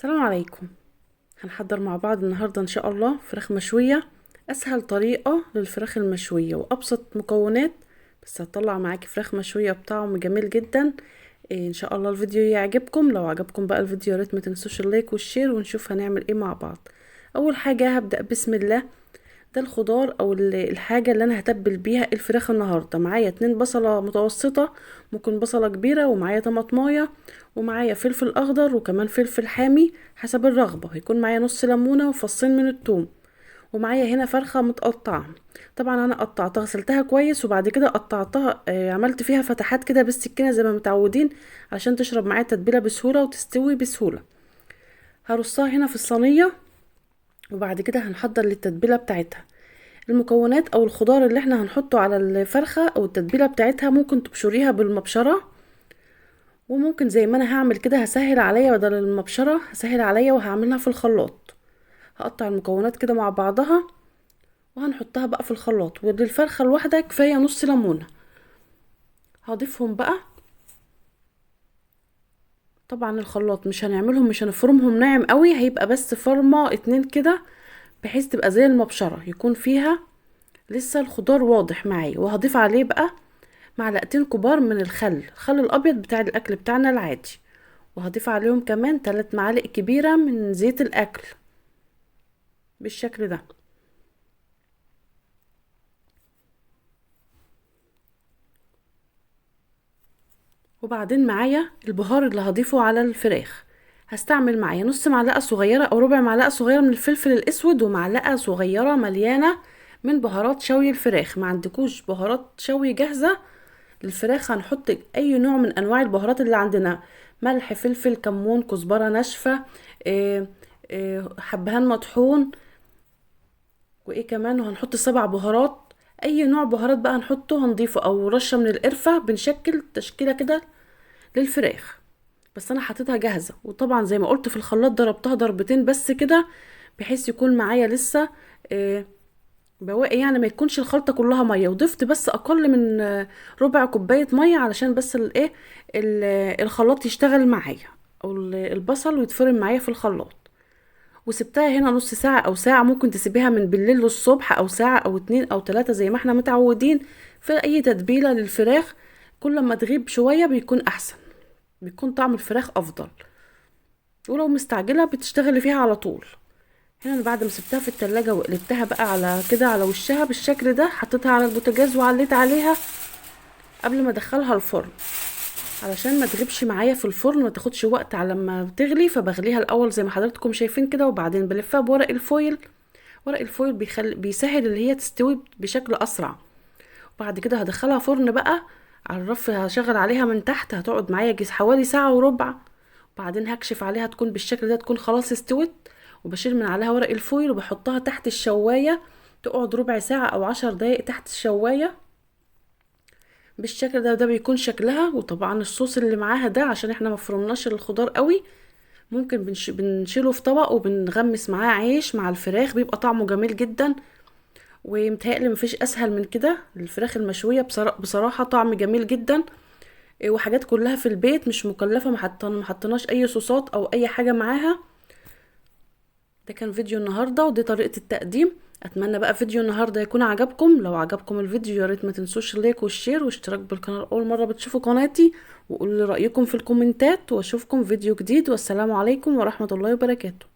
السلام عليكم. هنحضر مع بعض النهاردة ان شاء الله فراخ مشوية. اسهل طريقة للفراخ المشوية وابسط مكونات، بس هتطلع معاكي فراخ مشوية بطعم جميل جدا. ان شاء الله الفيديو يعجبكم. لو عجبكم بقى الفيديو يا ريت ما تنسوش اللايك والشير، ونشوف هنعمل ايه مع بعض. اول حاجة هبدأ بسم الله. ده الخضار او الحاجة اللي انا هتبل بيها الفراخ النهاردة. معايا 2 بصلة متوسطة، ممكن بصلة كبيرة، ومعايا طماطماية، ومعايا فلفل اخضر، وكمان فلفل حامي حسب الرغبة. هيكون معايا نص ليمونة وفصين من الثوم، ومعايا هنا فرخة متقطعة. طبعا انا قطعتها غسلتها كويس، وبعد كده قطعتها عملت فيها فتحات كده بالسكينة زي ما متعودين، عشان تشرب معايا التتبيلة بسهولة وتستوي بسهولة. هرصها هنا في الصينية، وبعد كده هنحضر للتتبيلة بتاعتها. المكونات او الخضار اللي احنا هنحطه على الفرخة او التتبيلة بتاعتها ممكن تبشريها بالمبشرة، وممكن زي ما انا هعمل كده هسهل عليا، بدل المبشرة هسهل عليا وهعملها في الخلاط. هقطع المكونات كده مع بعضها وهنحطها بقى في الخلاط. وللفرخة الواحدة كفاية نص ليمونة. هضيفهم بقى. طبعا الخلاط مش هنفرمهم ناعم قوي، هيبقى بس فرمة 2 كده، بحيث تبقى زي المبشرة يكون فيها لسه الخضار واضح معايا. وهضيف عليه بقى معلقتين كبار من الخل الابيض بتاع الاكل بتاعنا العادي. وهضيف عليهم كمان 3 معالق كبيرة من زيت الاكل بالشكل ده. وبعدين معايا البهار اللي هضيفه على الفراخ. هستعمل معايا نص معلقة صغيرة او ربع معلقة صغيرة من الفلفل الاسود، ومعلقة صغيرة مليانة من بهارات شوي الفراخ. ما عندكوش بهارات شوي جاهزة للفراخ، هنحط اي نوع من انواع البهارات اللي عندنا: ملح، فلفل، كمون، كزبرة ناشفة، حبهان مطحون، وايه كمان، وهنحط 7 بهارات. اي نوع بهارات بقى هنحطه هنضيفه، او رشة من القرفة. بنشكل تشكيلة كده للفراخ، بس انا حطيتها جاهزة. وطبعا زي ما قلت في الخلاط ضربتها ضربتين بس كده، بحيث يكون معايا لسه بواقي، يعني ما يكونش الخلطة كلها مية. وضفت بس اقل من ربع كوباية مية، علشان بس الخلاط يشتغل معايا، او البصل ويتفرم معايا في الخلاط. وسبتها هنا نص ساعة او ساعة. ممكن تسيبيها من بالليل للصبح، او ساعة او 2 او 3 زي ما احنا متعودين في اي تتبيلة للفراخ. كل ما تغيب شوية بيكون احسن، بيكون طعم الفراخ افضل. ولو مستعجلة بتشتغلي فيها على طول. هنا أنا بعد ما سبتها في التلاجة وقلبتها بقى على كده على وشها بالشكل ده، حطيتها على البوتاجاز وعليت عليها قبل ما ادخلها الفرن، علشان ما تغيبش معايا في الفرن، ما تاخدش وقت على ما بتغلي. فبغليها الاول زي ما حضراتكم شايفين كده، وبعدين بلفها بورق الفويل. ورق الفويل بيسهل اللي هي تستوي بشكل اسرع. وبعد كده هدخلها فرن بقى على الرف. هشغل عليها من تحت، هتقعد معايا جيس حوالي ساعة وربع. وبعدين هكشف عليها تكون بالشكل ده، تكون خلاص استوت. وبشيل من عليها ورق الفويل وبحطها تحت الشواية، تقعد ربع ساعة او 10 دقايق تحت الشواية بالشكل ده. ده بيكون شكلها. وطبعا الصوص اللي معاها ده، عشان احنا مفرمناش الخضار قوي، ممكن بنشيله في طبق وبنغمس معاه عيش مع الفراخ، بيبقى طعمه جميل جدا. ومتهيألي مفيش اسهل من كده. الفراخ المشوية بصراحة طعم جميل جدا. وحاجات كلها في البيت مش مكلفة، ما حطيناش اي صوصات او اي حاجة معاها. ده كان فيديو النهاردة، ودي طريقة التقديم. اتمنى بقى فيديو النهاردة يكون عجبكم. لو عجبكم الفيديو يا ريت ما تنسوش اللايك والشير واشتراك بالقناة اول مرة بتشوفوا قناتي، وقولوا لي رأيكم في الكومنتات. واشوفكم فيديو جديد، والسلام عليكم ورحمة الله وبركاته.